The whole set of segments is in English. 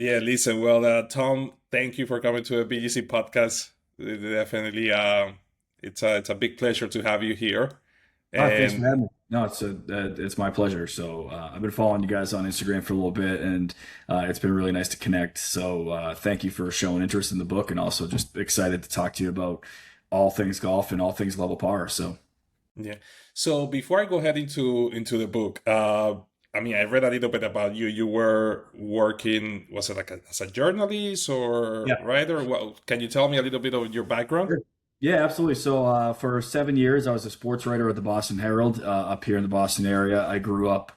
Yeah, listen, well, Tom, thank you for coming to the BGC podcast. Definitely, it's a big pleasure to have you here. Thanks for And having me. No, it's my pleasure. So I've been following you guys on Instagram for a little bit, and it's been really nice to connect. So thank you for showing interest in the book, and also just excited to talk to you about all things golf and all things level par. So yeah, so before I go ahead into the book, I mean, I read a little bit about you. You were working, was it like as a journalist or yeah, writer? Well, can you tell me a little bit of your background? sure. Yeah, absolutely. So for 7 years, I was a sports writer at the Boston Herald up here in the Boston area. I grew up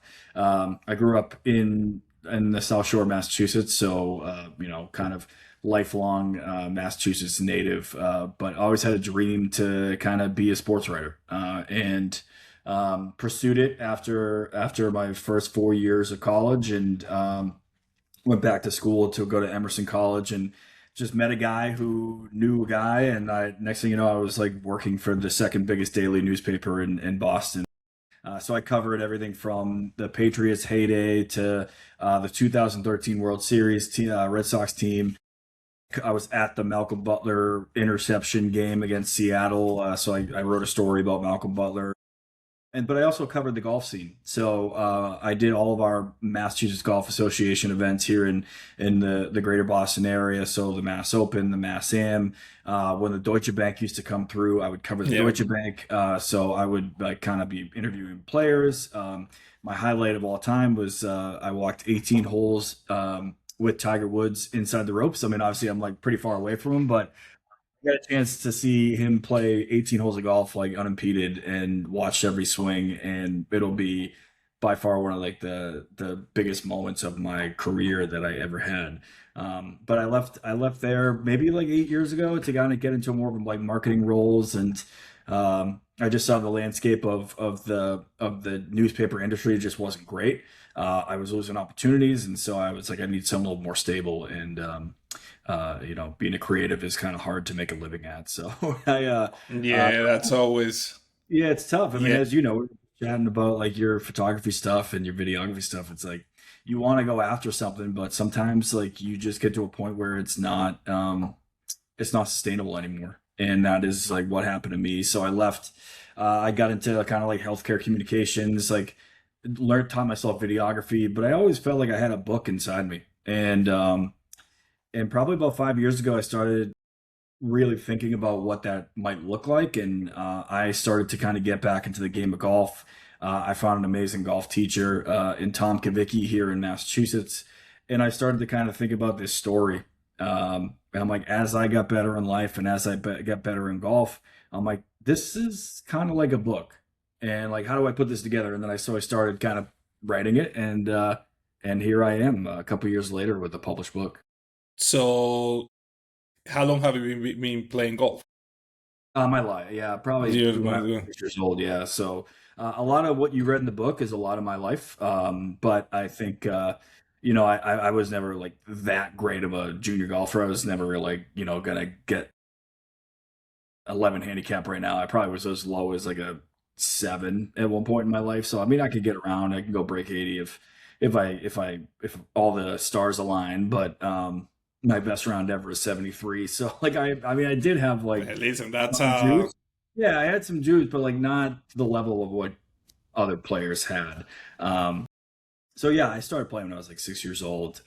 in the South Shore of Massachusetts, so kind of lifelong Massachusetts native, but always had a dream to kind of be a sports writer, and pursued it after my first 4 years of college, and went back to school to go to Emerson College and just met a guy who knew a guy. And next thing you know, I was like working for the second biggest daily newspaper in Boston. So I covered everything from the Patriots heyday to the 2013 World Series Red Sox team. I was at the Malcolm Butler interception game against Seattle. So I wrote a story about Malcolm Butler, but I also covered the golf scene. So I did all of our Massachusetts Golf Association events here in the greater Boston area. So the Mass Open, the Mass Am. When the Deutsche Bank used to come through, I would cover the Yeah. Deutsche Bank. So I would like kind of be interviewing players. My highlight of all time was I walked 18 holes with Tiger Woods inside the ropes. I mean, obviously I'm like pretty far away from him, but got a chance to see him play 18 holes of golf like unimpeded and watched every swing, and it'll be by far one of like the biggest moments of my career that I ever had. But I left there maybe like 8 years ago to kind of get into more of like marketing roles, and I just saw the landscape of the newspaper industry just wasn't great. I was losing opportunities, and so I was like, I need something a little more stable. And being a creative is kind of hard to make a living at. So uh, Yeah, that's always, yeah, it's tough. I mean, yeah. as you know, we're chatting about like your photography stuff and your videography stuff. It's like you want to go after something, but sometimes like you just get to a point where it's not sustainable anymore. And that is like what happened to me. So I left. I got into kind of like healthcare communications, like taught myself videography, but I always felt like I had a book inside me. And probably about 5 years ago, I started really thinking about what that might look like. And I started to kind of get back into the game of golf. I found an amazing golf teacher in Tom Kavicki here in Massachusetts. And I started to kind of think about this story. And I'm like, as I got better in life and as I got better in golf, I'm like, this is kind of like a book. And like, how do I put this together? And then I started kind of writing it. And here I am a couple years later with a published book. So how long have you been playing golf? My life, yeah, probably when I was You, 6 years old. Yeah, so a lot of what you read in the book is a lot of my life. But I think I was never like that great of a junior golfer. I was never like gonna get 11 handicap right now. I probably was as low as like a 7 at one point in my life. So I mean, I could get around. I can go break 80 if all the stars align. But my best round ever is 73. So like I mean, I did have like listen, that's some juice. Yeah, I had some juice, but like not to the level of what other players had. So yeah, I started playing when I was like 6 years old.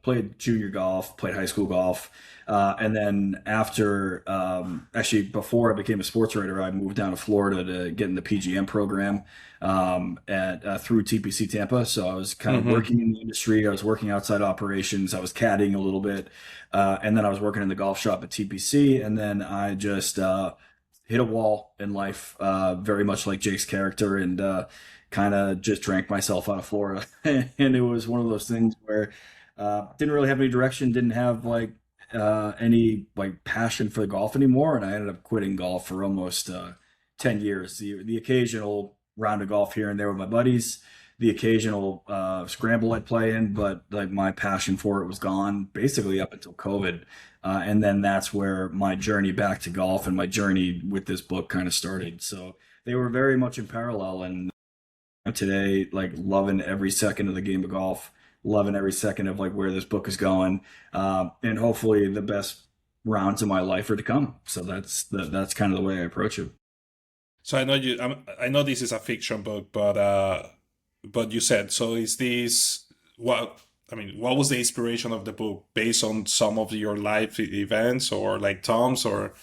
Played junior golf, played high school golf, and then actually before I became a sports writer, I moved down to Florida to get in the PGM program at through TPC Tampa. So I was kind of mm-hmm. working in the industry. I was working outside operations. I was caddying a little bit, and then I was working in the golf shop at TPC. And then I just hit a wall in life, very much like Jake's character, and kind of just drank myself out of Florida. And it was one of those things where didn't really have any direction, didn't have like any like passion for golf anymore, and I ended up quitting golf for almost 10 years. The occasional round of golf here and there with my buddies, the occasional scramble I'd play in, but like my passion for it was gone basically up until COVID. And then that's where my journey back to golf and my journey with this book kind of started. So they were very much in parallel. And today, like loving every second of the game of golf. loving every second of like where this book is going, and hopefully the best rounds of my life are to come. So that's kind of the way I approach it. So I know I know this is a fiction book, but you said so. Is this what? I mean, what was the inspiration of the book based on some of your life events, or like Tom's, or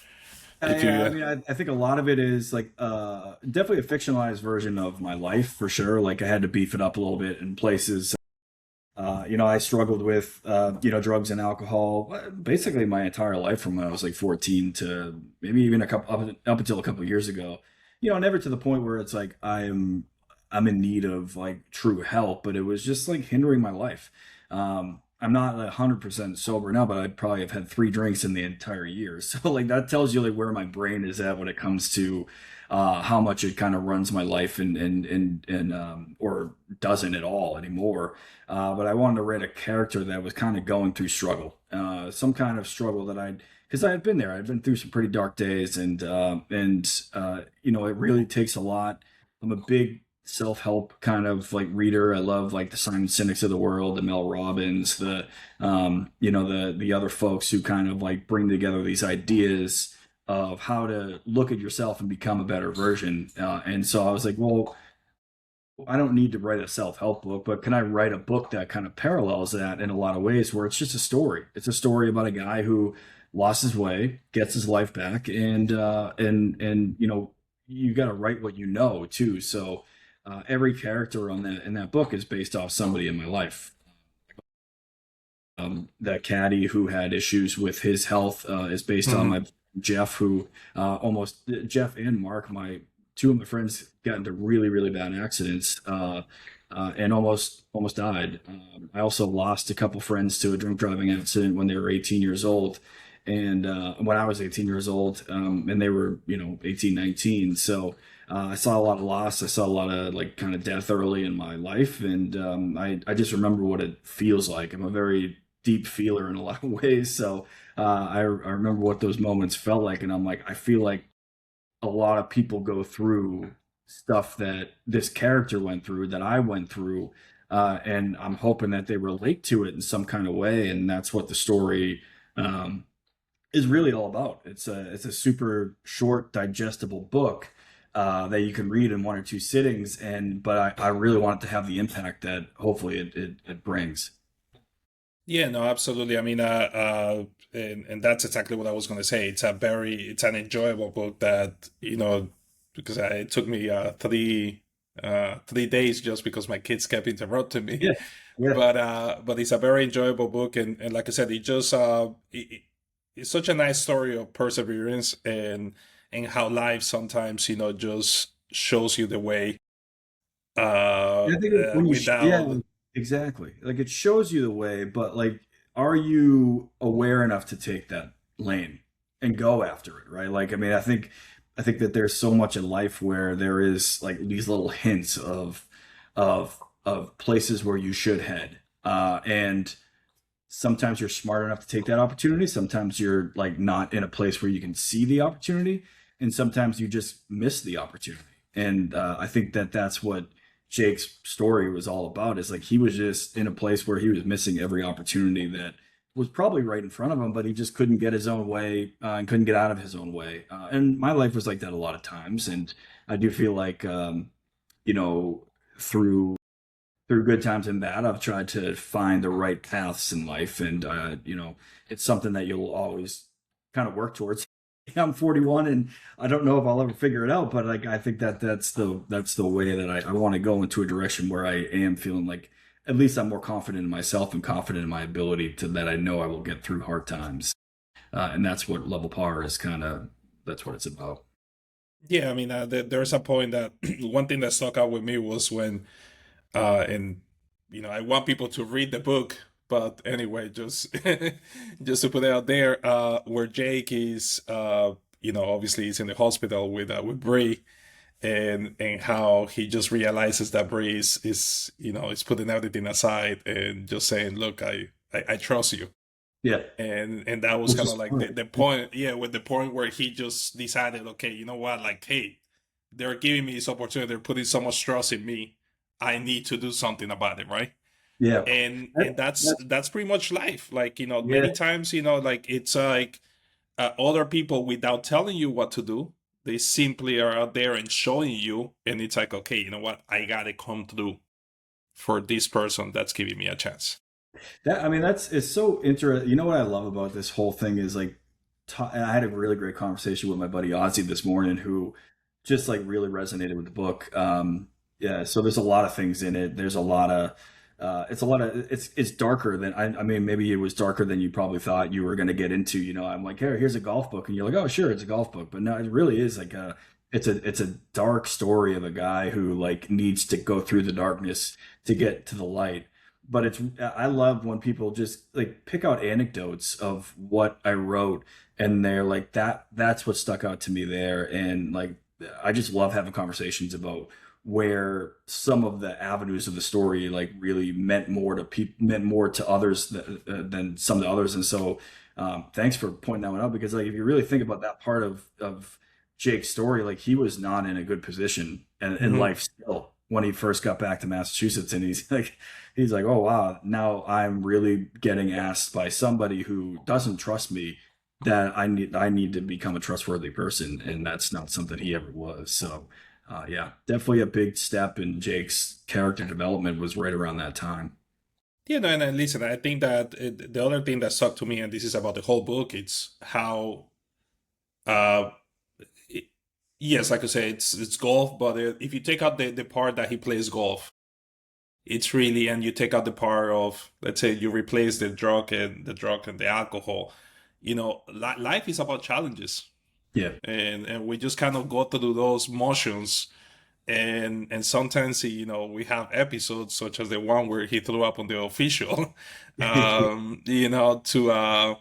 if Yeah, I you? mean, I think a lot of it is like definitely a fictionalized version of my life for sure. Like I had to beef it up a little bit in places. I struggled with drugs and alcohol basically my entire life from when I was like 14 to maybe even a couple up until a couple of years ago. Never to the point where it's like I'm in need of like true help, but it was just like hindering my life. I'm not 100% sober now, but I'd probably have had 3 drinks in the entire year. So like that tells you like where my brain is at when it comes to how much it kind of runs my life and or doesn't at all anymore. But I wanted to write a character that was kind of going through struggle, some kind of struggle because I had been there. I'd been through some pretty dark days, it really takes a lot. I'm a big self-help kind of like reader. I love like the Simon Sinek's of the world, the Mel Robbins, the other folks who kind of like bring together these ideas of how to look at yourself and become a better version. And so I was like, well, I don't need to write a self-help book, but can I write a book that kind of parallels that in a lot of ways where it's just a story? It's a story about a guy who lost his way, gets his life back, and you got to write what you know too. So every character on that in that book is based off somebody in my life. That caddy who had issues with his health is based on Mhm. my Jeff, who almost Jeff and Mark, my two of my friends, got into really really bad accidents and almost died. I also lost a couple friends to a drunk driving accident when they were 18 years old, and when I was 18 years old, and they were 18, 19. So. I saw a lot of loss. I saw a lot of like kind of death early in my life, and I just remember what it feels like. I'm a very deep feeler in a lot of ways. So I remember what those moments felt like, and I'm like, I feel like a lot of people go through stuff that this character went through, that I went through, and I'm hoping that they relate to it in some kind of way, and that's what the story um, is really all about. It's a super short, digestible book. That you can read in 1 or 2 sittings, but I really want it to have the impact that hopefully it brings. Yeah, no, absolutely. I mean, and that's exactly what I was going to say. It's an enjoyable book that, because it took me 3 days just because my kids kept interrupting me. Yeah, yeah. But it's a very enjoyable book, and like I said, it's such a nice story of perseverance and how life sometimes, just shows you the way, I think when without. exactly. Like it shows you the way, but like, are you aware enough to take that lane and go after it, right? Like, I mean, I think that there's so much in life where there is like these little hints of places where you should head, and sometimes you're smart enough to take that opportunity. Sometimes you're like not in a place where you can see the opportunity, and sometimes you just miss the opportunity. And I think that that's what Jake's story was all about. Is like he was just in a place where he was missing every opportunity that was probably right in front of him, but he just couldn't get his own way and couldn't get out of his own way. And my life was like that a lot of times, and I do feel like you know through good times and bad, I've tried to find the right paths in life, and it's something that you'll always kind of work towards. I'm 41, and I don't know if I'll ever figure it out, but like I think that that's the way that I want to go into a direction where I am feeling like at least I'm more confident in myself and confident in my ability to that I know I will get through hard times, and that's what Level Par is kind of. That's what it's about. Yeah, I mean, there's a point that one thing that stuck out with me was when, and I want people to read the book, but anyway, just just to put it out there, where Jake is, obviously he's in the hospital with Bree, and how he just realizes that Bree is putting everything aside and just saying, "Look, I trust you." Yeah, And that was which kind of is like smart. the point, yeah, with the point where he just decided, okay, you know what, like, hey, they're giving me this opportunity, they're putting so much trust in me, I need to do something about it, right? Yeah. And That's that's pretty much life. Like, yeah. many times, like it's like, other people, without telling you what to do, they simply are out there and showing you, and it's like, okay, you know what, I gotta come through for this person that's giving me a chance. That I mean, that's it's so interesting. You know what I love about this whole thing is like, and I had a really great conversation with my buddy Ozzy this morning, who just like really resonated with the book. Yeah, so there's a lot of things in it. There's a lot of, it's darker than I mean, maybe it was darker than you probably thought you were going to get into. I'm like, here's a golf book, and you're like, oh, sure, it's a golf book, but no, it really is like it's a dark story of a guy who like needs to go through the darkness to get to the light. But I love when people just like pick out anecdotes of what I wrote, and they're like, that's what stuck out to me there. And like, I just love having conversations about where some of the avenues of the story like really meant more to others than some of the others. And so thanks for pointing that one out, because like if you really think about that part of Jake's story, like he was not in a good position in Hmm. life still when he first got back to Massachusetts, and he's like, oh wow, now I'm really getting asked by somebody who doesn't trust me that I need to become a trustworthy person, and that's not something he ever was. So yeah, definitely a big step in Jake's character development was right around that time. Yeah, no, and listen, I think that the other thing that stuck to me, and this is about the whole book, it's how, uh, it, yes, like I say, it's golf, but if you take out the part that he plays golf, it's really, and you take out the part of, let's say, you replace the drug and the alcohol. Life is about challenges, Yeah. and we just kind of go through those motions. And sometimes, we have episodes such as the one where he threw up on the official, to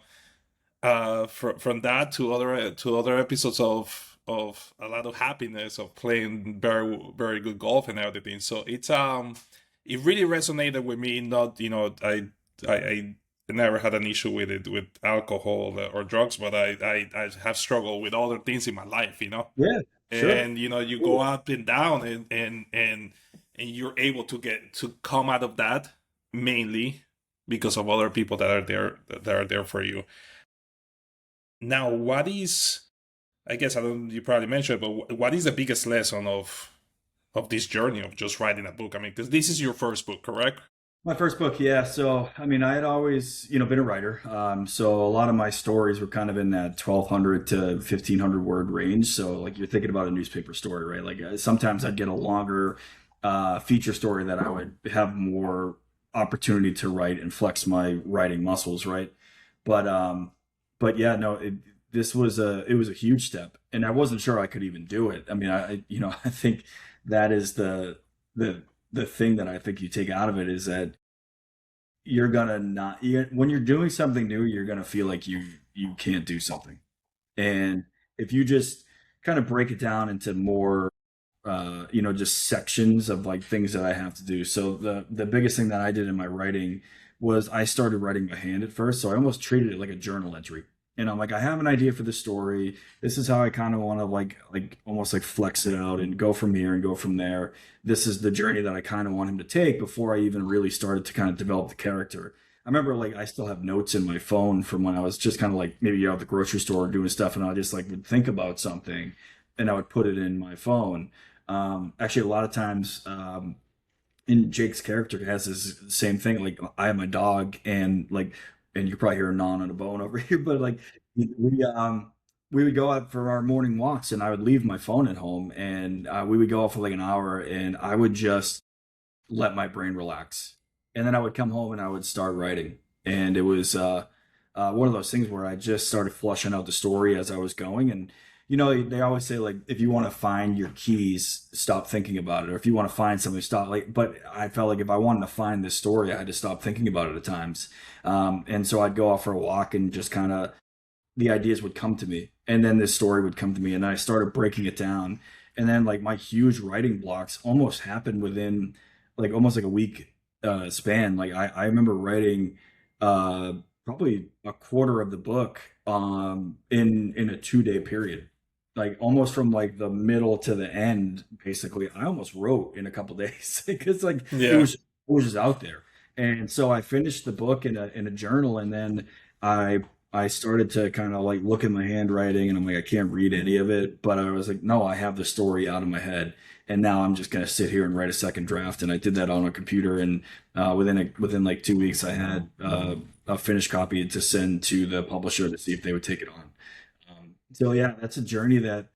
from that to other episodes of a lot of happiness of playing very very good golf and everything. So it really resonated with me. Not, I never had an issue with it with alcohol or drugs, but I have struggled with other things in my life. Yeah, sure. And you go up and down, and you're able to come out of that, mainly because of other people that are there for you. Now, what is, I guess, I don't, you probably mentioned, but what is the biggest lesson of this journey of just writing a book? I mean, because this is your first book, correct? My first book, yeah. So, I mean, I had always, been a writer. So a lot of my stories were kind of in that 1,200 to 1,500 word range. So, like you're thinking about a newspaper story, right? Like sometimes I'd get a longer feature story that I would have more opportunity to write and flex my writing muscles, right? But, um, but yeah, no, it was a huge step, and I wasn't sure I could even do it. I mean, I think that is the the thing that I think you take out of it is that you're gonna not when you're doing something new, you're gonna feel like you can't do something. And if you just kind of break it down into more just sections of like things that I have to do. So the biggest thing that I did in my writing was I started writing by hand at first. So I almost treated it like a journal entry. And I'm like, I have an idea for the story. This is how I kind of want to like almost like flex it out and go from here and go from there. This is the journey that I kind of want him to take before I even really started to kind of develop the character. I remember like I still have notes in my phone from when I was just kind of like maybe at the grocery store doing stuff, and I just like would think about something and I would put it in my phone. Actually, a lot of times, in Jake's character has this same thing. Like I have my dog, and you probably hear a gnaw on a bone over here, but like we would go out for our morning walks, and I would leave my phone at home, and we would go out for like an hour, and I would just let my brain relax. And then I would come home and I would start writing. And it was one of those things where I just started flushing out the story as I was going. And, they always say, like, if you want to find your keys, stop thinking about it. Or if you want to find something, stop. Like, but I felt like if I wanted to find this story, I had to stop thinking about it at times. And so I'd go off for a walk and just kind of the ideas would come to me, and then this story would come to me, and I started breaking it down. And then like my huge writing blocks almost happened within like almost like a week span. Like I remember writing uh probably a quarter of the book in a 2 day period, like almost from like the middle to the end. Basically I almost wrote in a couple days because like it Yeah. was it was just out there. And so I finished the book in a journal, and then I I started to kind of like look at my handwriting, and I'm like, I can't read any of it. But I was like, no, I have the story out of my head, and now I'm just gonna sit here and write a second draft. And I did that on a computer, and within like 2 weeks, I had a finished copy to send to the publisher to see if they would take it on. So yeah, that's a journey that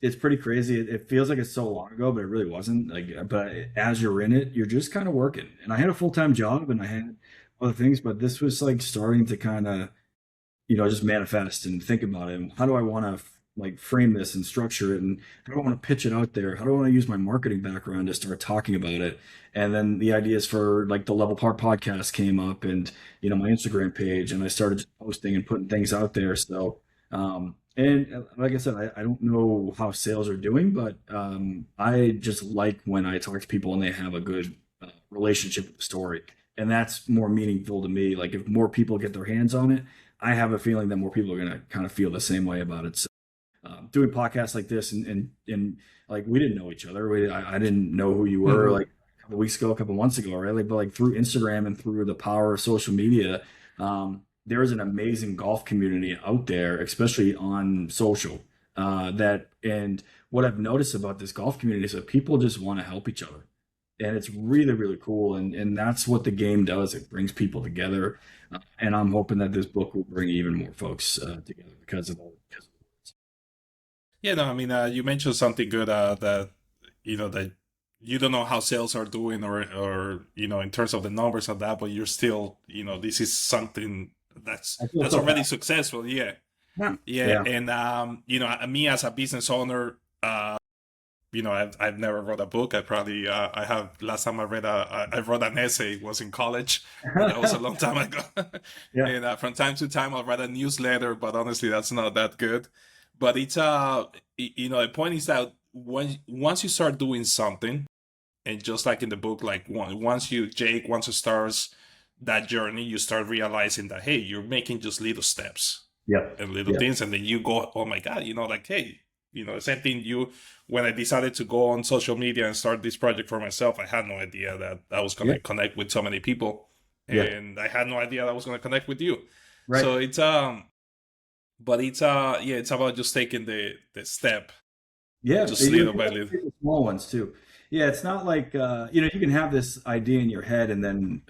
it's pretty crazy. It feels like it's so long ago, but it really wasn't. Like, but as you're in it, you're just kind of working. And I had a full-time job and I had other things, but this was like starting to kind of, just manifest and think about it. And how do I want to like frame this and structure it? And how do I want to pitch it out there? How do I want to use my marketing background to start talking about it? And then the ideas for like the Level Par podcast came up, and my Instagram page, and I started just posting and putting things out there. So, and like I said, I don't know how sales are doing, but I just like when I talk to people and they have a good relationship with the story. And that's more meaningful to me. Like if more people get their hands on it, I have a feeling that more people are going to kind of feel the same way about it. So doing podcasts like this, and like we didn't know each other. I didn't know who you were Hmm. like a couple weeks ago, a couple months ago, right? Like, but like through Instagram and through the power of social media, there is an amazing golf community out there, especially on social. And what I've noticed about this golf community is that people just want to help each other, and it's really really cool. And that's what the game does. It brings people together, and I'm hoping that this book will bring even more folks together because of that. Yeah, no, I mean, you mentioned something good, that that you don't know how sales are doing, or in terms of the numbers of that, but you're still, this is something that's I feel that's so already passionate. successful. Yeah, Yeah. yeah, Yeah. and me as a business owner, I've never wrote a book. I have last time I wrote an essay was in college, but that was a long time ago. Yeah. And from time to time I'll write a newsletter, but honestly that's not that good. But it's the point is that once you start doing something, and just like in the book, like once you start that journey, you start realizing that hey, you're making just little steps Yep. and little Yeah. things, and then you go, oh my god, like hey, same thing. When I decided to go on social media and start this project for myself, I had no idea that I was going Yeah. to connect with so many people, Yeah. and I had no idea that I was going to connect with you. Right. So it's but it's yeah, it's about just taking the step, Yeah. just And you little you by have to little. take the small ones too. Yeah. It's not like, you can have this idea in your head and then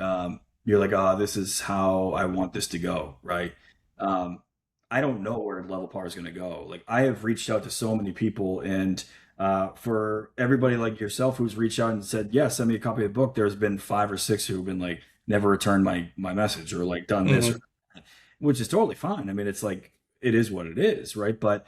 you're like, oh, this is how I want this to go. Right. Um, I don't know where Level Par is going to go. Like I have reached out to so many people, and for everybody like yourself who's reached out and said, yeah, send me a copy of the book, there's been 5 or 6 who've been like, never returned my message, or like done this or Hmm. that, which is totally fine. I mean, it's like, it is what it is. Right. But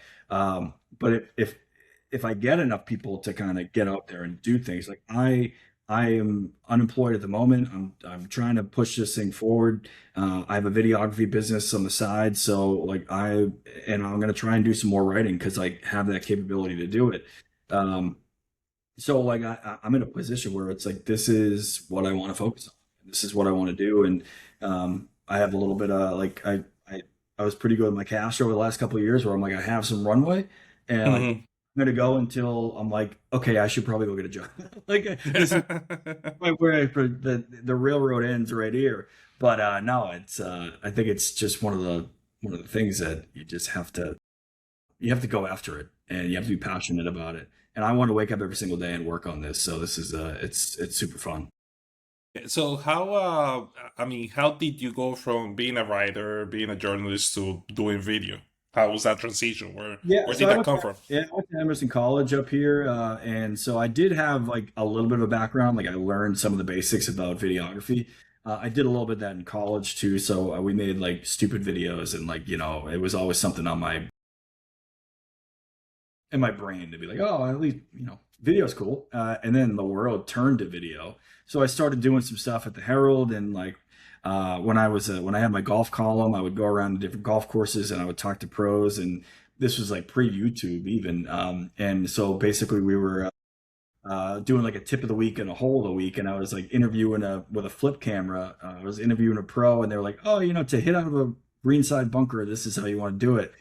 if I get enough people to kind of get out there and do things, like I am unemployed at the moment. I'm trying to push this thing forward. I have a videography business on the side, so like I'm gonna try and do some more writing because I have that capability to do it. Um, so like I'm in a position where it's like this is what I want to focus on. This is what I want to do, and I have a little bit of like I was pretty good with my cash over the last couple of years, where I'm like I have some runway, and like Hmm. I'm gonna go until I'm like okay, I should probably go get a job. Like this is where the railroad ends right here. But no, it's I think it's just one of the things that you have to go after it, and you have to be passionate about it. And I want to wake up every single day and work on this. So this is it's super fun. So how I mean, how did you go from being a writer, being a journalist, to doing video? How was that transition? Where Yeah, where so did I that went come to, from? yeah, I went to Emerson College up here, and so I did have like a little bit of a background. Like I learned some of the basics about videography. I did a little bit of that in college too. So we made like stupid videos, and like it was always something on my in my brain to be like, oh, at least video's cool. And then the world turned to video, so I started doing some stuff at the Herald, and like when I had my golf column, I would go around to different golf courses and I would talk to pros, and this was like pre YouTube even. And so basically we were doing like a tip of the week and a hole of the week, and I was like interviewing with a flip camera. I was interviewing a pro, and they were like, "Oh, to hit out of a greenside bunker, this is how you want to do it."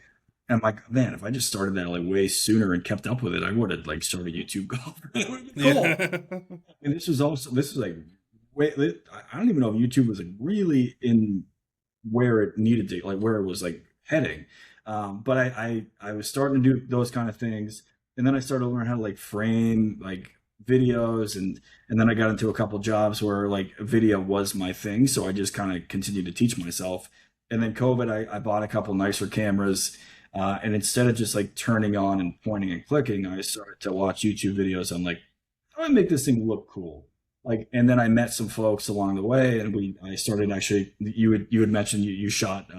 And I'm like, man, if I just started that like way sooner and kept up with it, I would have like started YouTube golf. It would have been cool. Yeah. And this was like wait, I don't even know if YouTube was like really in where it needed to, like where it was like heading. But I was starting to do those kind of things, and then I started to learn how to like frame like videos, and then I got into a couple jobs where like video was my thing, so I just kind of continued to teach myself. And then COVID, I bought a couple nicer cameras. And instead of just like turning on and pointing and clicking, I started to watch YouTube videos. I'm like, how do I make this thing look cool? Like, and then I met some folks along the way, and I started actually. You had mentioned you shot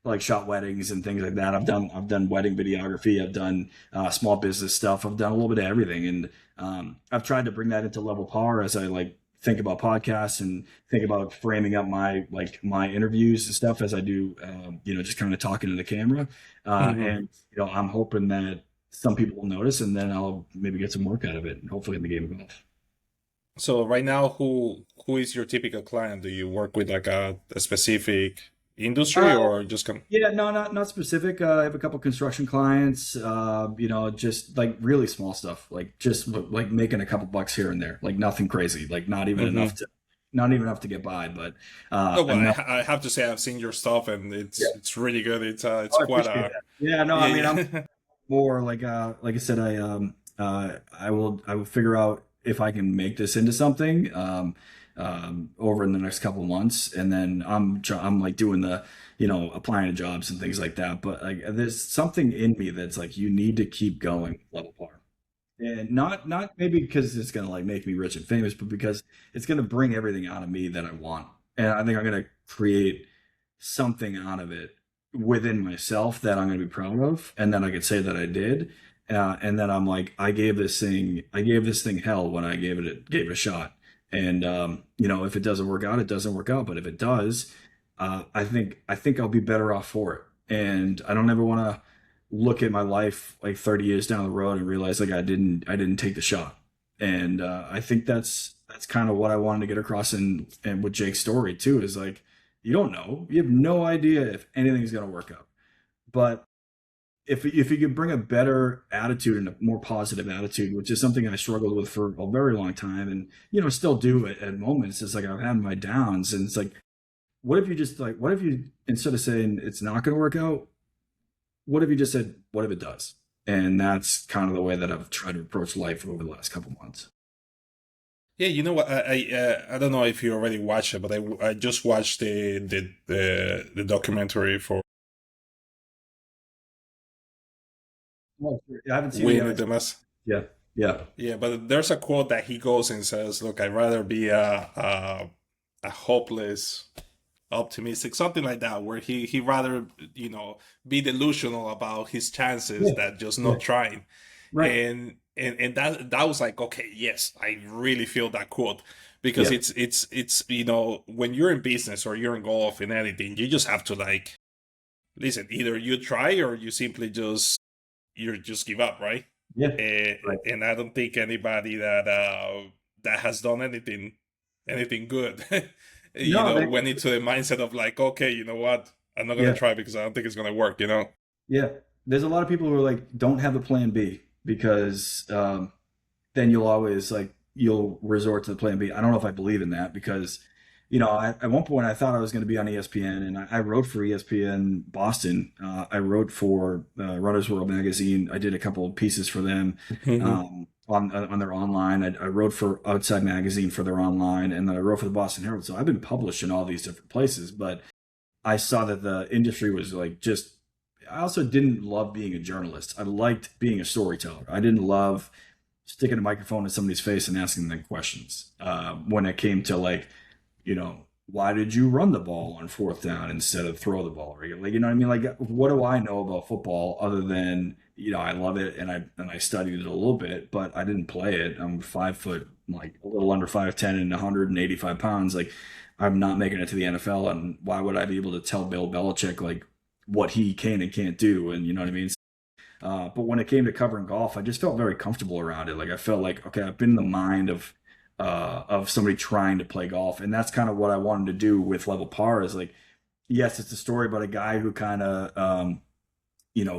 like shot weddings and things like that. I've done wedding videography. I've done small business stuff. I've done a little bit of everything, and I've tried to bring that into level par as I like think about podcasts and think about framing up my interviews and stuff as I do. Just kind of talking to the camera, Hmm. and I'm hoping that some people will notice, and then I'll maybe get some work out of it, and hopefully in the game of golf. So right now, who is your typical client? Do you work with like a specific industry Uh, or just come? yeah, no, not specific. I have a couple construction clients. Just like really small stuff, like just like making a couple bucks here and there, like nothing crazy, like Hmm. not even enough to get by, but Oh well, enough. I have to say I've seen your stuff and Yeah, it's really good. It's oh, I quite appreciate a that. Yeah, no, I mean, I'm yeah. more like I said, I will figure out if I can make this into something over in the next couple of months, and then I'm like doing the applying to jobs and things like that. But like there's something in me that's like you need to keep going level par. And not maybe because it's gonna like make me rich and famous, but because it's gonna bring everything out of me that I want. And I think I'm gonna create something out of it within myself that I'm gonna be proud of, and then I could say that I did. And then I'm like, I gave this thing hell when I gave it a shot. And if it doesn't work out, it doesn't work out. But if it does, I think I'll be better off for it. And I don't ever want to look at my life like 30 years down the road and realize like I didn't take the shot. And I think that's kind of what I wanted to get across and with Jake's story too is like you don't know, you have no idea if anything's going to work out. But if you could bring a better attitude and a more positive attitude, which is something I struggled with for a very long time, and still do at moments. It's like I've had my downs, and it's like, what if you instead of saying it's not going to work out, what if you just said, what if it does? And that's kind of the way that I've tried to approach life over the last couple months. Yeah, you know what? I don't know if you already watched it, but I just watched the documentary for Oh, sure. I haven't seen it Win yet. with the Mass. Yeah, yeah, Yeah, but there's a quote that he goes and says, "Look, I'd rather be a hopeless optimistic, something like that, where he rather be delusional about his chances yeah, than just yeah. not trying." Right. And that was like, okay, yes, I really feel that quote because Yeah, it's when you're in business or you're in golf in anything, you just have to like listen. Either you try or you just give up, right? yeah. And, Right. and I don't think anybody that has done anything good, No, went into the mindset of like, okay, you know what, I'm not gonna yeah, try because I don't think it's gonna work. yeah. There's a lot of people who are like, don't have a plan B because then you'll always like you'll resort to the plan B. I don't know if I believe in that because, at one point I thought I was going to be on ESPN and I wrote for ESPN Boston. I wrote for Runner's World magazine. I did a couple of pieces for them on their online. I wrote for Outside Magazine for their online, and then I wrote for the Boston Herald. So I've been published in all these different places, but I saw that the industry was like just. I also didn't love being a journalist. I liked being a storyteller. I didn't love sticking a microphone in somebody's face and asking them questions. When it came to like, why did you run the ball on fourth down instead of throw the ball? Right? Like, you know what I mean? Like, what do I know about football other than I love it and I studied it a little bit, but I didn't play it. I'm 5 foot, like a little under 5'10" and 185 pounds. Like, I'm not making it to the NFL, and why would I be able to tell Bill Belichick like what he can and can't do? And you know what I mean? But when it came to covering golf, I just felt very comfortable around it. Like I felt like, okay, I've been in the mind of somebody trying to play golf, and that's kind of what I wanted to do with Level Par. Is like, yes, it's a story about a guy who kind of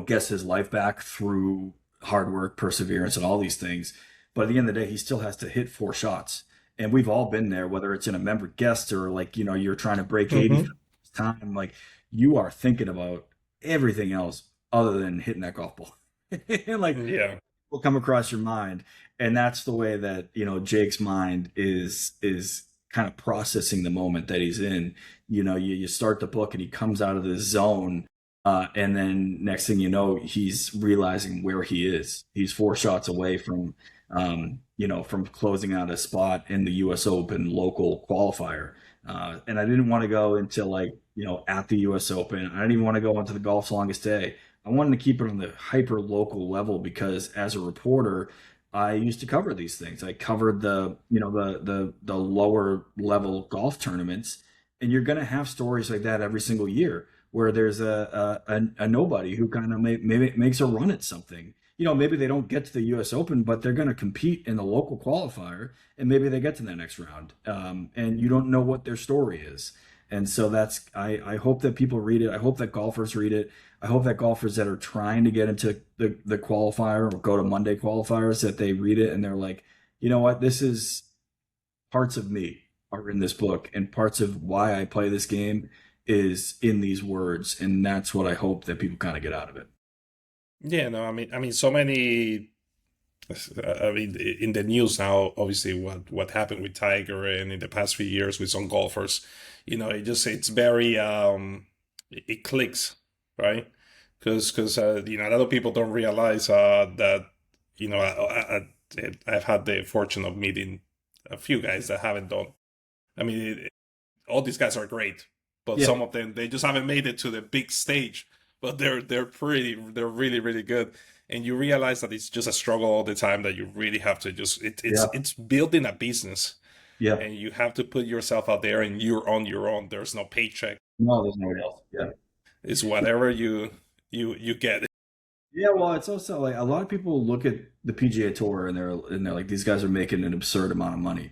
gets his life back through hard work, perseverance, and all these things. But at the end of the day, he still has to hit four shots. And we've all been there, whether it's in a member guest or like, you're trying to break 80 for Hmm. the first time. Like you are thinking about everything else other than hitting that golf ball. And like Yeah. will come across your mind. And that's the way that, Jake's mind is kind of processing the moment that he's in. You start the book and he comes out of this zone. And then next thing you know, he's realizing where he is. He's four shots away from closing out a spot in the U.S. Open local qualifier. And I didn't want to go into like, at the U.S. Open. I didn't even want to go into the golf's longest day. I wanted to keep it on the hyper local level because as a reporter, I used to cover these things. I covered the lower level golf tournaments, and you're going to have stories like that every single year where there's a nobody who kind of maybe makes a run at something. Maybe they don't get to the U.S. Open, but they're going to compete in the local qualifier, and maybe they get to the next round. And you don't know what their story is. And so I hope that people read it. I hope that golfers read it. I hope that golfers that are trying to get into the qualifier or go to Monday qualifiers that they read it and they're like, you know what, this is parts of me are in this book, and parts of why I play this game is in these words, and that's what I hope that people kind of get out of it. Yeah, no, I mean, so many. I mean, in the news now, obviously, what happened with Tiger, and in the past few years with some golfers, it's very it clicks, right? Because a lot of people don't realize that I've had the fortune of meeting a few guys that haven't done. I mean, all these guys are great, but Yeah, some of them they just haven't made it to the big stage. But they're really really good, and you realize that it's just a struggle all the time. That you really have to just yeah, it's building a business, yeah. and you have to put yourself out there, and you're on your own. There's no paycheck. No, there's nobody else. Yeah. It's whatever you get. Yeah, well, it's also like a lot of people look at the PGA Tour and they're like, these guys are making an absurd amount of money.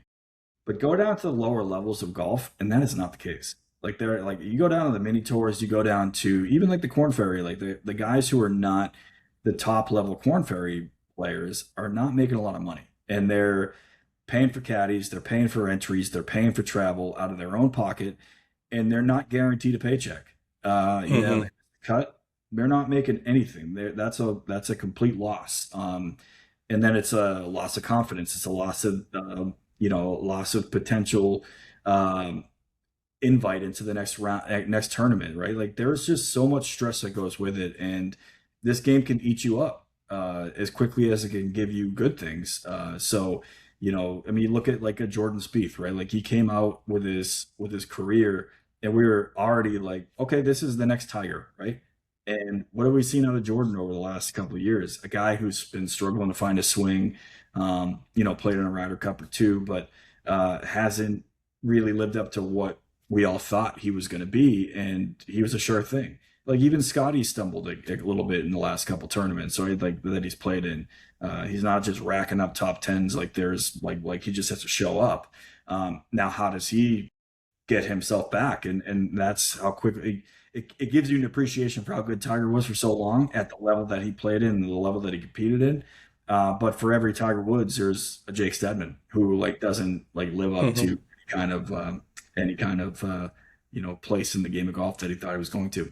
But go down to the lower levels of golf, and that is not the case. Like they're like you go down to the mini tours, you go down to even like the Corn Ferry, like the guys who are not the top level Corn Ferry players are not making a lot of money. And they're paying for caddies, they're paying for entries, they're paying for travel out of their own pocket, and they're not guaranteed a paycheck. They Hmm. cut, they're not making anything. That's a complete loss. And then it's a loss of confidence. It's a loss of loss of potential um, invite into the next round, next tournament, right? Like there's just so much stress that goes with it, and this game can eat you up as quickly as it can give you good things. I mean, you look at like a Jordan Spieth, right? Like he came out with his career, and we were already like, okay, this is the next Tiger, right? And what have we seen out of Jordan over the last couple of years? A guy who's been struggling to find a swing, played in a Ryder Cup or two, but hasn't really lived up to what we all thought he was going to be, and he was a sure thing. Like even Scotty stumbled a little bit in the last couple tournaments, so like that he's played in. He's not just racking up top tens like there's like he just has to show up. Now, how does he get himself back? And that's how quickly it gives you an appreciation for how good Tiger was for so long at the level that he played in and the level that he competed in. But for every Tiger Woods, there's a Jake Steadman who like doesn't like live up to Hmm. any kind of place in the game of golf that he thought he was going to.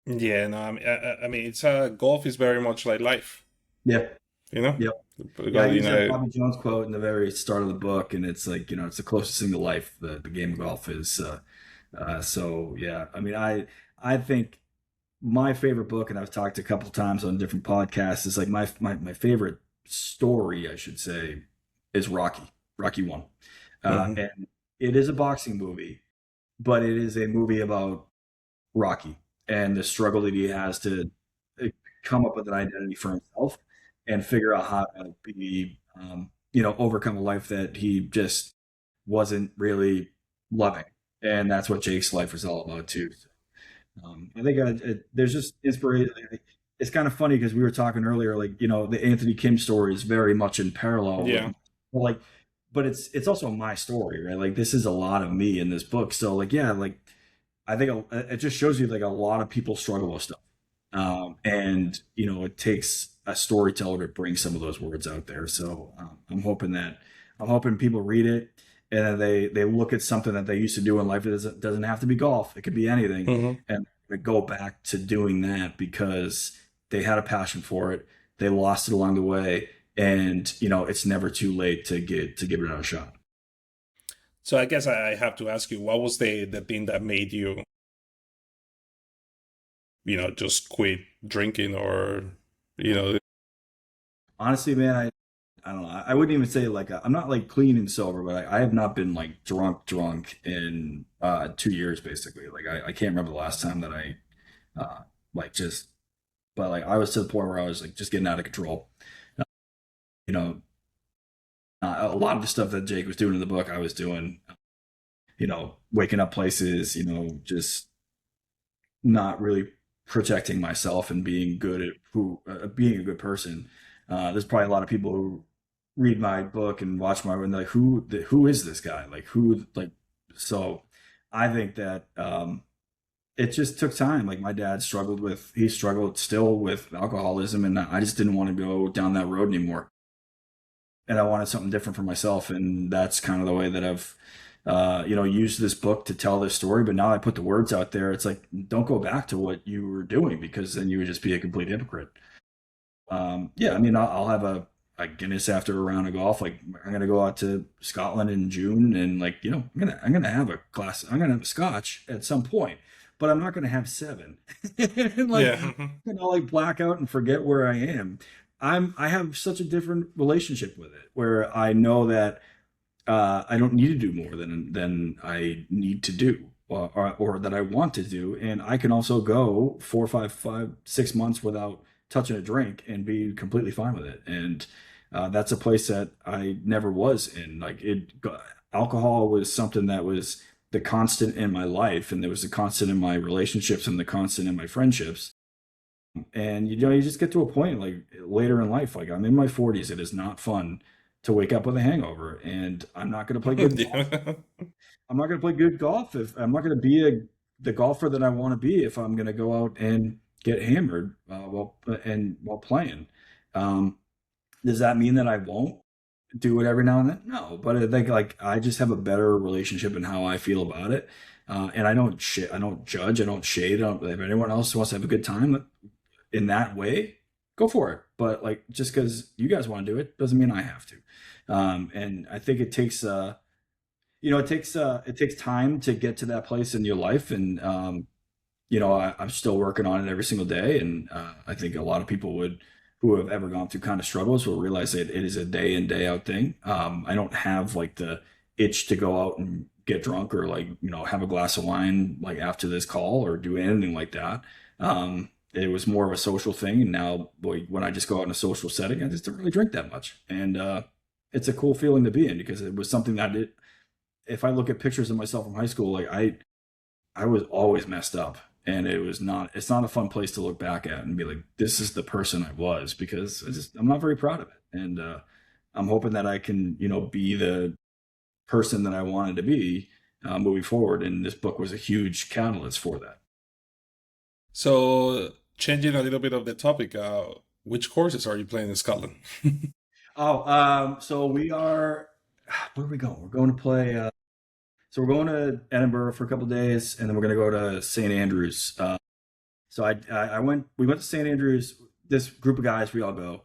Yeah, no, I mean, it's golf is very much like life, Yeah, you know, yeah, yeah. I because use that Bobby Jones quote in the very start of the book, and it's like it's the closest thing to life the game of golf is. So yeah, I mean, I think my favorite book, and I've talked a couple times on different podcasts, is like my favorite story, I should say, is Rocky One, hmm. and it is a boxing movie, but it is a movie about Rocky and the struggle that he has to uh, come up with an identity for himself and figure out how to be, overcome a life that he just wasn't really loving. And that's what Jake's life is all about too. I think there's just inspiration. It's kind of funny because we were talking earlier, like the Anthony Kim story is very much in parallel with, Yeah. like, but it's also my story, right? Like this is a lot of me in this book. So like, yeah, like I think it just shows you like a lot of people struggle with stuff, and it takes a storyteller to bring some of those words out there. So I'm hoping that I'm hoping people read it and then they look at something that they used to do in life. It doesn't have to be golf. It could be anything, Hmm. and they go back to doing that because they had a passion for it. They lost it along the way, and it's never too late to give it another shot. So I guess I have to ask you, what was the thing that made you, just quit drinking, or, you know, Honestly, man, I don't know. I wouldn't even say like I'm not like clean and sober, but I have not been like drunk in 2 years basically. Like I can't remember the last time that I like just but like I was to the point where I was like just getting out of control. Uh, You know, a lot of the stuff that Jake was doing in the book, I was doing. Waking up places. Just not really protecting myself and being good at being a good person. There's probably a lot of people who read my book and watch my and they're like who is this guy, like who like so I think that it just took time. Like my dad he struggled still with alcoholism, and I just didn't want to go down that road anymore, and I wanted something different for myself. And that's kind of the way that I've, used this book to tell this story. But now I put the words out there. It's like, don't go back to what you were doing because then you would just be a complete hypocrite. Yeah, I mean, I'll have a Guinness after a round of golf. Like I'm gonna go out to Scotland in June, and like I'm gonna have a glass. I'm gonna have a scotch at some point, but I'm not gonna have seven. And like yeah. like black out and forget where I am. I have such a different relationship with it, where I know that I don't need to do more than I need to do, or that I want to do, and I can also go 4, 5, 6 months without touching a drink and be completely fine with it. And that's a place that I never was in. Alcohol was something that was the constant in my life, and there was a constant in my relationships and the constant in my friendships. And you just get to a point like later in life, like I'm in my 40s. It is not fun to wake up with a hangover, and I'm not going to play good golf. Yeah. I'm not going to play good golf if I'm not going to be the golfer that I want to be if I'm going to go out and get hammered while playing. Um, does that mean that I won't do it every now and then? No, but I think like I just have a better relationship in how I feel about it. And I don't judge, I don't shade. If anyone else wants to have a good time in that way, go for it. But like just because you guys want to do it doesn't mean I have to. And I think it takes time to get to that place in your life, and I'm still working on it every single day. And I think a lot of people who have ever gone through kind of struggles will realize that it is a day in day out thing. I don't have like the itch to go out and get drunk or like have a glass of wine like after this call or do anything like that. It was more of a social thing, and now boy, when I just go out in a social setting, I just don't really drink that much. And it's a cool feeling to be in because it was something that if I look at pictures of myself from high school, like I was always messed up, and it's not a fun place to look back at and be like, this is the person I was, because I'm not very proud of it. And I'm hoping that I can, be the person that I wanted to be moving forward. And this book was a huge catalyst for that. So, changing a little bit of the topic, which courses are you playing in Scotland? So where are we going? We're going to play. So we're going to Edinburgh for a couple of days, and then we're going to go to St. Andrews. We went to St. Andrews. This group of guys, we all go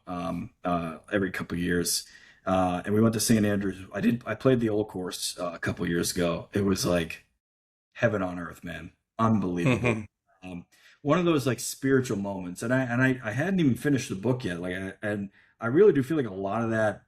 every couple of years, and we went to St. Andrews. I played the old course a couple of years ago. It was like heaven on earth, man, unbelievable. Hmm. Um, One of those like spiritual moments, and I hadn't even finished the book yet. And I really do feel like a lot of that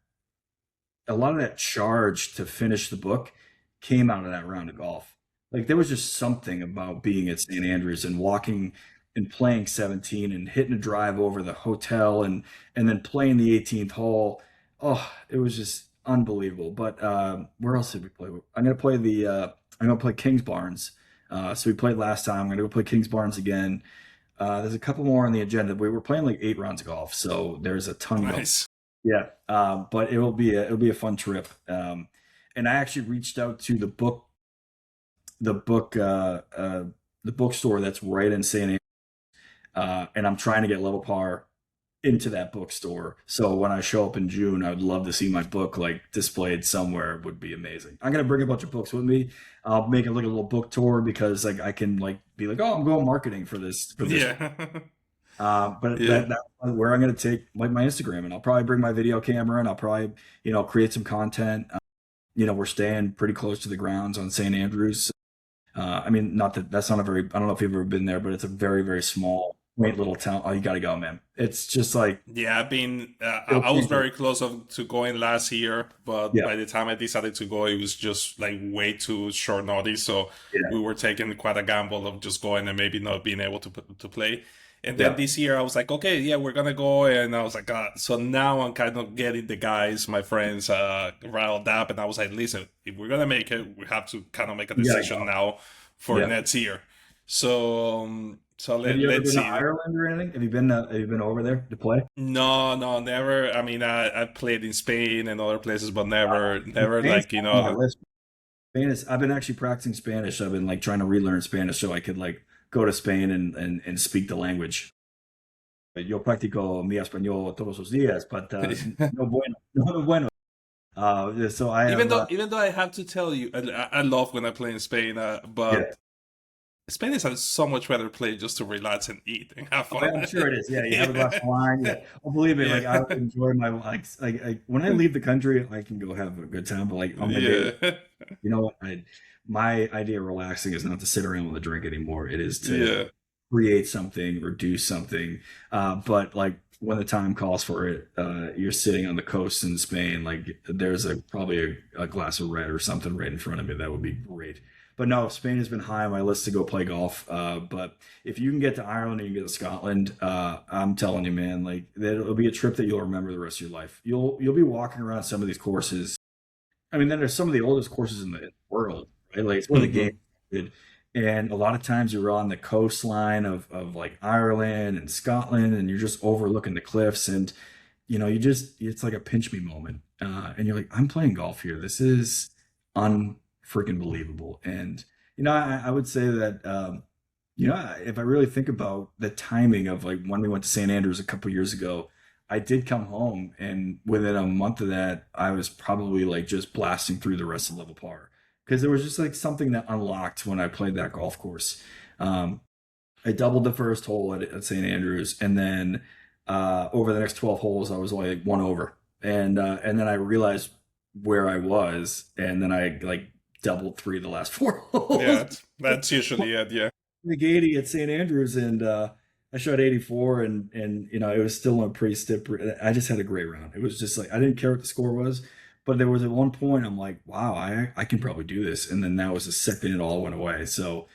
charge to finish the book came out of that round of golf. Like there was just something about being at St. Andrews and walking and playing 17 and hitting a drive over the hotel and then playing the 18th hole. Oh, it was just unbelievable. But where else did we play? I'm gonna play Kings Barnes. So we played last time. I'm gonna go play Kings Barnes again. There's a couple more on the agenda. We were playing like 8 rounds of golf, so there's a ton going. Nice. Yeah, but it'll be a fun trip. And I actually reached out to the book the bookstore that's right in St. Anne, and I'm trying to get level par into that bookstore. So when I show up in June, I would love to see my book like displayed somewhere. It would be amazing. I'm gonna bring a bunch of books with me. I'll make it like a little book tour because like I can like be like, oh, I'm going marketing for this. Yeah. But Yeah. that's where I'm gonna take like my Instagram, and I'll probably bring my video camera, and I'll probably create some content. We're staying pretty close to the grounds on St. Andrews. I mean, not that that's not a very, I don't know if you've ever been there, but it's a very, very small, quaint little town. Oh, you got to go, man. It's just like, Yeah, I've been. it'll I was change your, very close to going last year, but yeah, by the time I decided to go, it was just like way too short notice. So yeah, we were taking quite a gamble of just going and maybe not being able to play. And then yeah, this year, I was like, okay, yeah, we're gonna go. And I was like, God. So now I'm kind of getting the guys, my friends, riled up. And I was like, listen, if we're gonna make it, we have to kind of make a you got to decision go. now for Yeah. next year. So Have you ever let's been to see. Ireland or anything? Have you been over there to play? No, no, never. I mean, I played in Spain and other places, but never Spain's like, on my list. I've been actually practicing Spanish. I've been like trying to relearn Spanish so I could like go to Spain and speak the language. Yo practico mi español todos los días, but no bueno, no bueno. So I have, even though I have to tell you, I love when I play in Spain, yeah. but Spain is a so much better place just to relax and eat and have Oh, fun. I'm sure it is. Yeah, you have a glass Yeah, of wine. Yeah. Oh, believe me, like I yeah, enjoy my like when I leave the country, I can go have a good time. But like on my day, yeah, you know what? My idea of relaxing is not to sit around with a drink anymore. It is to yeah. create something or do something. But like when the time calls for it, you're sitting on the coast in Spain. Like there's probably a glass of red or something right in front of me. That would be great. But no, Spain has been high on my list to go play golf. But if you can get to Ireland and you can get to Scotland, I'm telling you, man, like that it'll be a trip that you'll remember the rest of your life. You'll be walking around some of these courses. I mean, then there's some of the oldest courses in the world, right? Like it's where the game Hmm. started. And a lot of times you're on the coastline of like Ireland and Scotland, and you're just overlooking the cliffs, and it's like a pinch me moment. And you're like, I'm playing golf here. This is unfreaking believable. And I would say that if I really think about the timing of like when we went to St. Andrews a couple years ago, I did come home, and within a month of that, I was probably like just blasting through the rest of level par because there was just like something that unlocked when I played that golf course. Um, I doubled the first hole at St. Andrews, and then over the next 12 holes, I was only like one over, and then I realized where I was, and then I like doubled three of the last four Yeah, holes. that's usually it. Yeah, Like 80 at St. Andrews, and I shot 84, and it was still a pretty stiff. I just had a great round. It was just like I didn't care what the score was, but there was at one point I'm like, wow, I can probably do this, and then that was the second it all went away. So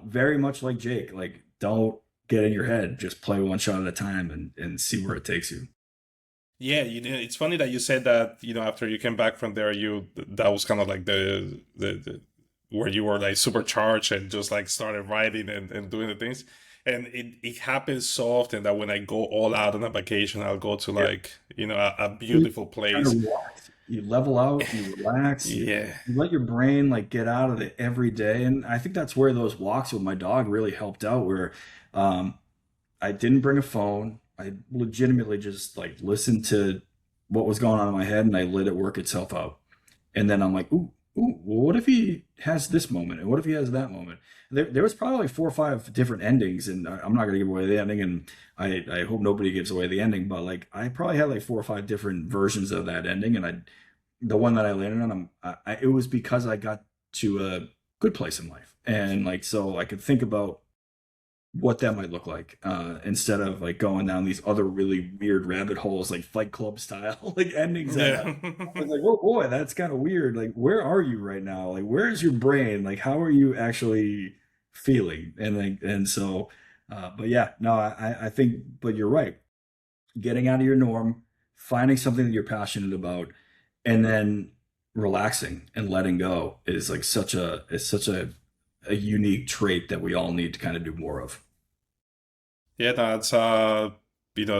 very much like Jake, like don't get in your head, just play one shot at a time and see where it takes you. yeah. It's funny that you said that. After you came back from there, that was kind of like the where you were like supercharged and just like started writing and doing the things. And it happens so often that when I go all out on a vacation, I'll go to Yeah. like, a You beautiful kind of place. relax. You level out, you relax, Yeah. you let your brain like get out of the everyday. And I think that's where those walks with my dog really helped out, where um, I didn't bring a phone. I legitimately just like listened to what was going on in my head and I let it work itself out. And then I'm like, well, what if he has this moment? And what if he has that moment? There was probably like 4 or 5 different endings, and I'm not going to give away the ending, and I hope nobody gives away the ending, but like I probably had like 4 or 5 different versions of that ending, and the one that I landed on, it was because I got to a good place in life, and like so I could think about what that might look like instead of like going down these other really weird rabbit holes like Fight Club style like endings that Yeah. I was like, oh boy, that's kind of weird. Like, where are you right now? Like, where's your brain? Like, how are you actually feeling? And like, and so, but yeah, no, I think, but you're right. Getting out of your norm, finding something that you're passionate about, and then relaxing and letting go is such a unique trait that we all need to kind of do more of. Yeah, that's the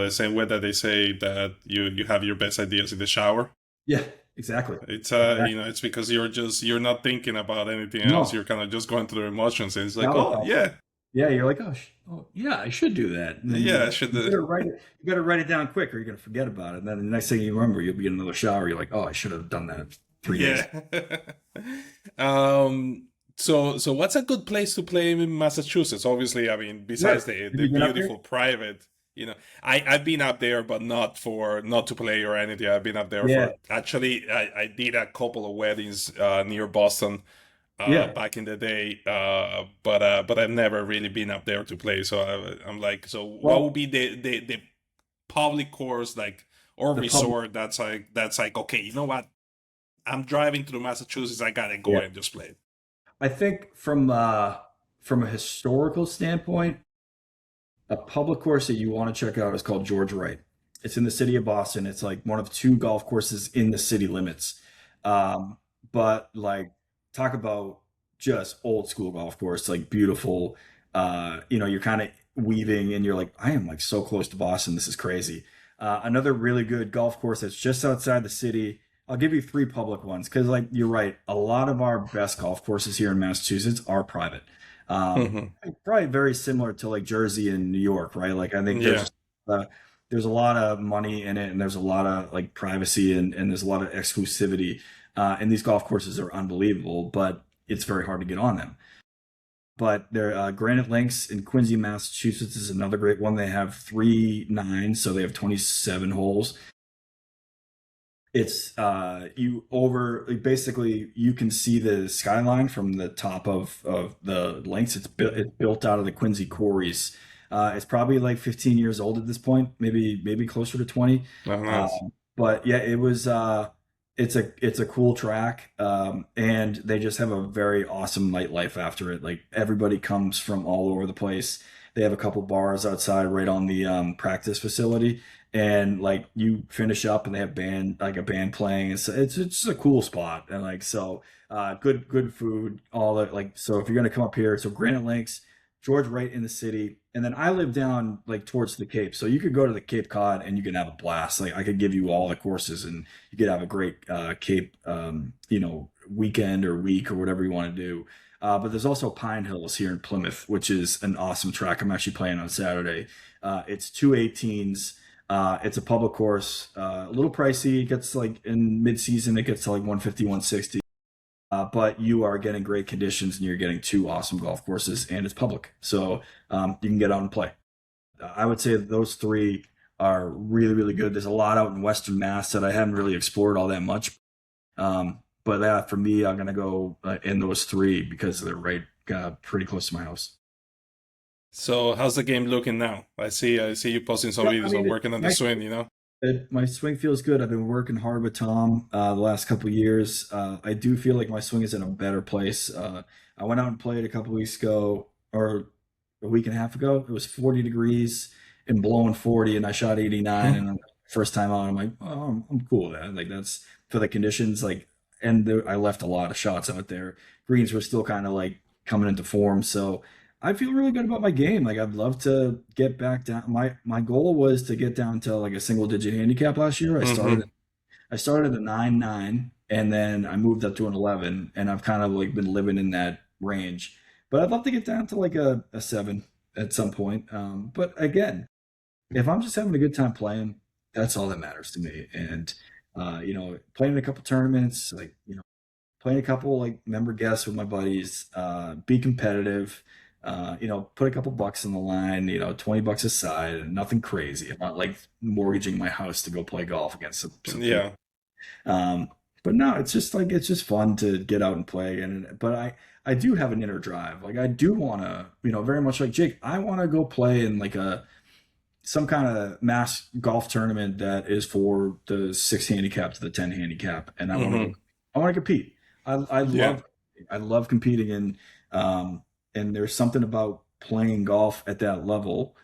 same way that they say that you have your best ideas in the shower. Yeah, exactly. It's Exactly. it's because you're not thinking about anything else. No, You're kind of just going through the emotions, and it's like, now it's oh all yeah. Yeah, you're like, oh, yeah, I should do that. And then Yeah, I should. you better write it down quick, or you're gonna forget about it. And then the next thing you remember, you'll be in another shower. You're like, oh, I should have done that 3 days. Yeah. um. So what's a good place to play in Massachusetts? Obviously, I mean, Yeah, besides have the you been up there? beautiful private, I've been up there, but not to play or anything. I've been up there Yeah, for actually, I did a couple of weddings near Boston yeah. back in the day, but I've never really been up there to play. So I'm like, so what would Well, be the public course like or the public. resort that's like okay, you know what? I'm driving through Massachusetts. I gotta go Yeah, and just play. I think from a historical standpoint, a public course that you want to check out is called George Wright. It's in the city of Boston. It's like one of two golf courses in the city limits. Um, but like, talk about just old school golf course, like beautiful. You're kind of weaving and you're like, I am like so close to Boston. This is crazy. Another really good golf course that's just outside the city. I'll give you three public ones because, like, you're right. A lot of our best golf courses here in Massachusetts are private. Um, Hmm. Probably very similar to like Jersey and New York, right? Like I think Yeah. uh, there's a lot of money in it, and there's a lot of like privacy, and there's a lot of exclusivity. And these golf courses are unbelievable, but it's very hard to get on them. But there, Granite Links in Quincy, Massachusetts, is another great one. They have three nines, so they have 27 holes. It's you over basically you can see the skyline from the top of the links. It's built out of the Quincy quarries. It's probably like 15 years old at this point, maybe closer to 20. Oh, nice. But yeah, it's a cool track, and they just have a very awesome nightlife after it. Like everybody comes from all over the place. They have a couple bars outside right on the practice facility, and like you finish up and they have a band playing. It's just a cool spot, and like so good food, all that. Like so if you're gonna come up here, so Granite Lakes, George Wright in the city, and then I live down like towards the Cape, so you could go to the Cape Cod and you can have a blast. Like I could give you all the courses, and you could have a great Cape weekend or week or whatever you want to do. But there's also Pine Hills here in Plymouth, which is an awesome track. I'm actually playing on Saturday. It's two 18s. It's a public course, a little pricey. It gets like in mid-season, it gets to like 150, 160. But you are getting great conditions and you're getting two awesome golf courses and it's public. So you can get out and play. I would say those three are really, really good. There's a lot out in Western Mass that I haven't really explored all that much. But for me, I'm going to go in those three because they're right pretty close to my house. So how's the game looking now? I see you posting some Yeah, I videos of mean, working on the swing. my swing feels good. I've been working hard with Tom the last couple of years. I do feel like my swing is in a better place. I went out and played a couple weeks ago, or a week and a half ago. It was 40 degrees and blowing 40, and I shot 89. Hmm. And first time out, I'm like, oh, I'm cool with that. Like that's for the conditions. Like, and I left a lot of shots out there. Greens were still kind of like coming into form, so I feel really good about my game. Like I'd love to get back down. My goal was to get down to like a single digit handicap last year. Hmm. I started at 9-9 and then I moved up to an 11 and I've kind of like been living in that range. But I'd love to get down to like a 7 at some point. But again, if I'm just having a good time playing, that's all that matters to me. And playing in a couple tournaments, like playing a couple like member guests with my buddies, be competitive, put a couple bucks in the line, 20 bucks aside, and nothing crazy. I'm not like mortgaging my house to go play golf against some people. Yeah. Um, but no, it's just fun to get out and play. But I do have an inner drive. Like I do want to, very much like Jake, I want to go play in like some kind of mass golf tournament that is for the 6 handicap to the 10 handicap, and Hmm. I want to compete. Yeah. I love competing, and there's something about playing golf at that level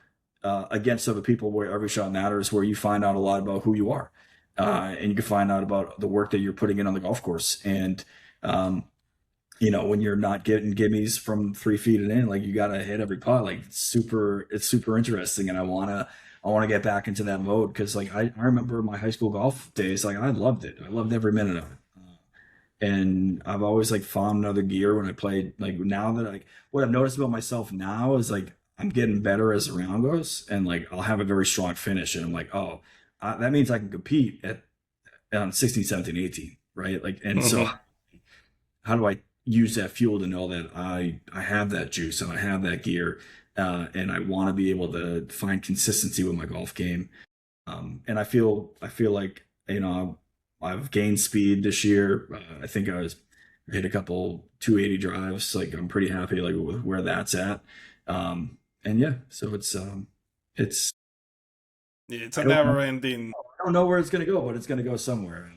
against other people where every shot matters, where you find out a lot about who you are, and you can find out about the work that you're putting in on the golf course, and um, when you're not getting gimmies from 3 feet and in, like you got to hit every putt. Like it's super interesting. And I want to get back into that mode. Cause like, I remember my high school golf days, like I loved it. I loved every minute of it. and I've always like found another gear when I played. Like now that like what I've noticed about myself now is like I'm getting better as the round goes, and like I'll have a very strong finish, and I'm like, oh, that means I can compete at 16, 17, 18, right? Like, and so Hmm. how do I use that fuel to know that I have that juice and I have that gear, and I want to be able to find consistency with my golf game. And I feel like I've gained speed this year. I think I hit a couple 280 drives. Like I'm pretty happy like with where that's at. And yeah, so it's It's a I don't know never ending. I don't know where it's gonna go, but it's gonna go somewhere.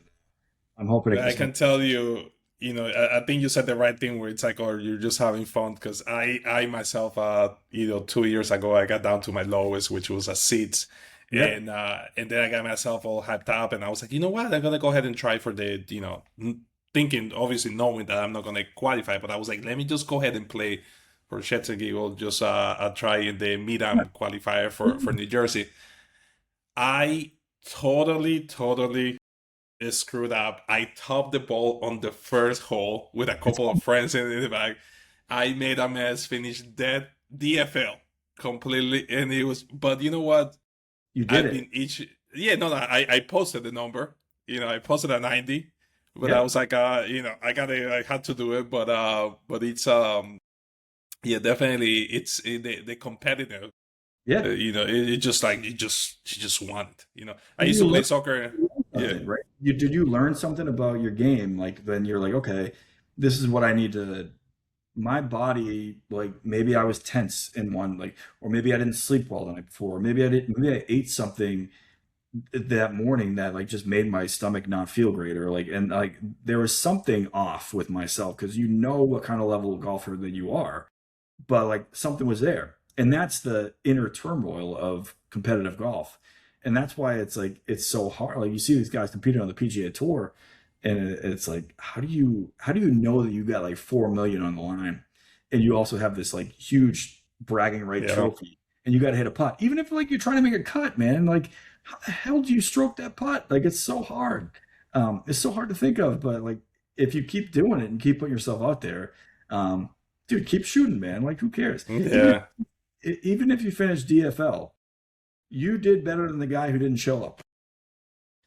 I'm hoping it I goes. can tell you, I think you said the right thing where it's like, oh, you're just having fun. Because I myself, 2 years ago, I got down to my lowest, which was a six, Yep. and then I got myself all hyped up, and I was like, you know what, I'm gonna go ahead and try for the, thinking, obviously knowing that I'm not gonna qualify, but I was like, let me just go ahead and play for shits and giggles, just try in the mid-am qualifier for New Jersey. I totally screwed up. I topped the ball on the first hole with a It's couple of friends in the back. I made a mess, finished dead DFL completely, and it was. But you know what? you did I've it. been each. Yeah, no, no. I posted the number. I posted a 90, but I Yep. was like, I had to do it. But it's yeah, definitely, it's the competitive. Yeah. It just like you just want it. I Did used you to learn play soccer. Yeah, something, right? Did you learn something about your game? Like then you're like, okay, this is what I need to. My body, like maybe I was tense in one, like, or maybe I didn't sleep well the night before. Or maybe I didn't. Maybe I ate something that morning that like just made my stomach not feel great, or like, and like there was something off with myself because you know what kind of level of golfer that you are, but like something was there. And that's the inner turmoil of competitive golf. And that's why it's like it's so hard. Like you see these guys competing on the PGA Tour, and it's like, how do you know that you got like 4 million on the line, and you also have this like huge bragging right yeah. trophy, and you got to hit a putt, even if like you're trying to make a cut, man. Like how the hell do you stroke that putt? Like it's so hard. It's so hard to think of, but like if you keep doing it and keep putting yourself out there, um, dude, keep shooting, man. Like, who cares? Yeah. Even if you finish DFL, you did better than the guy who didn't show up.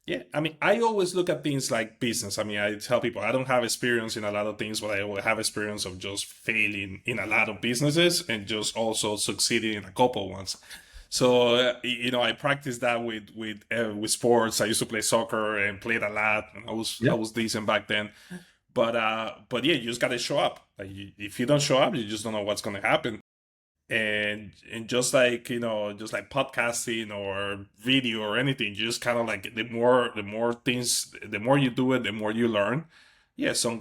Yeah, I mean, I always look at things like business. I mean, I tell people I don't have experience in a lot of things, but I will have experience of just failing in a lot of businesses and just also succeeding in a couple ones. So, I practice that with sports. I used to play soccer and played a lot, and I Yep. was decent back then. But yeah, you just gotta show up. Like, if you don't show up, you just don't know what's gonna happen. And just like just like podcasting or video or anything, you just kind of like the more things, the more you do it, the more you learn. Yeah, some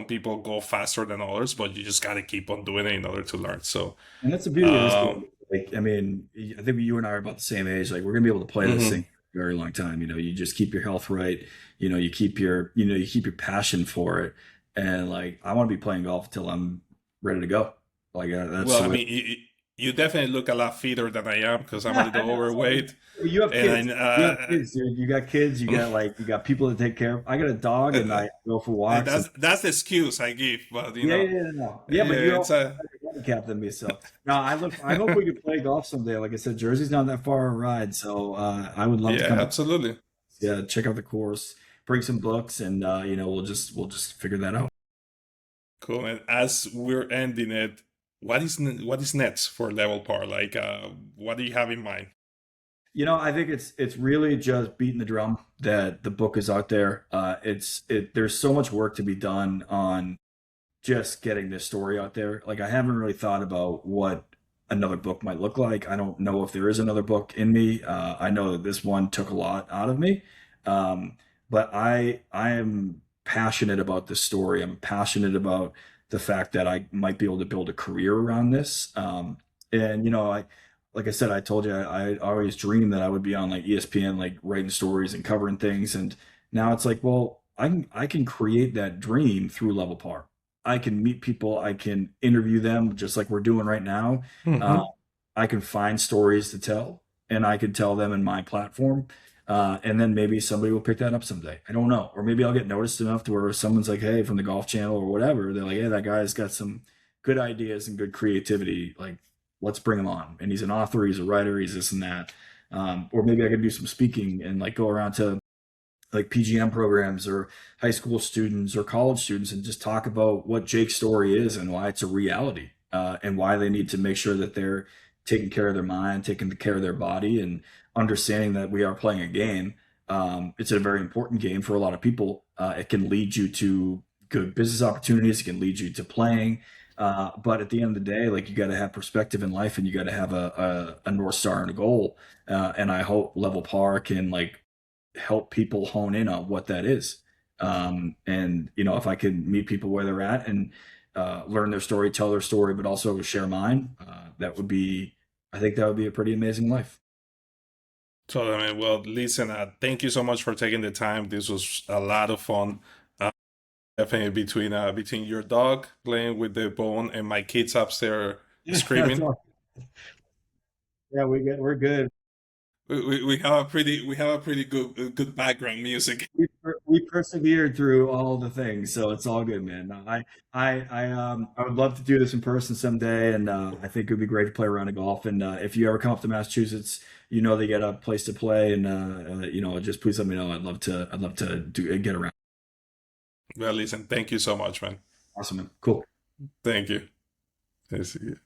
people go faster than others, but you just got to keep on doing it in order to learn. So And that's the beauty of this game. um Like, I mean, I think you and I are about the same age. Like, we're gonna be able to play this thing mhm. for a very long time. You just keep your health right. You keep your passion for it. And like, I want to be playing golf until I'm ready to go. Like, that's Well, the I way. mean, you definitely look a lot fitter than I am because I'm a I little know. So, overweight. you have and kids. You have I kids, dude. You got kids. You got people to take care of. I got a dog, and I go for walks. And that's the excuse I give, but no. Yeah, but yeah, you're it's also a a handicap than me. So no, I hope we could play golf someday. Like I said, Jersey's not that far a ride, so I would love to yeah, come. absolutely. Yeah, check out the course, bring some books, and we'll just figure that out. Cool. And as we're ending it, what is next for level par? Like, what do you have in mind? I think it's really just beating the drum that the book is out there. There's so much work to be done on just getting this story out there. Like I haven't really thought about what another book might look like. I don't know if there is another book in me. I know that this one took a lot out of me, um, but I am passionate about this story. I'm passionate about the fact that I might be able to build a career around this. And I like I said, I told you I always dreamed that I would be on like ESPN, like writing stories and covering things. And now it's like, well, I can create that dream through Level Par. I can meet people, I can interview them just like we're doing right now. Uh, Hmm. I can find stories to tell, and I can tell them in my platform. And then maybe somebody will pick that up someday. I don't know. Or maybe I'll get noticed enough to where someone's like, hey, from the Golf Channel or whatever, they're like, hey, that guy's got some good ideas and good creativity. Like, let's bring him on. And he's an author, he's a writer, he's this and that. Or maybe I could do some speaking and like go around to like PGM programs or high school students or college students and just talk about what Jake's story is and why it's a reality, and why they need to make sure that they're taking care of their mind, taking care of their body, and understanding that we are playing a game. It's a very important game for a lot of people. It can lead you to good business opportunities. It can lead you to playing. But at the end of the day, like you got to have perspective in life, and you got to have a North Star and a goal. And I hope Level Par can like help people hone in on what that is. And if I could meet people where they're at and learn their story, tell their story, but also share mine, that would be, I think that would be a pretty amazing life. So, I mean, well, listen, thank you so much for taking the time. This was a lot of fun. Uh, Definitely between your dog playing with the bone and my kids upstairs Yeah, that's screaming. all. Yeah, we're good. We have a pretty good background music. We persevered through all the things, so it's all good, man. No, I would love to do this in person someday, and I think it would be great to play around a golf. And if you ever come up to Massachusetts, they get a place to play, and just please let me know. I'd love to get around. Well, listen, thank you so much, man. Awesome, man. Cool. Thank you. I see you.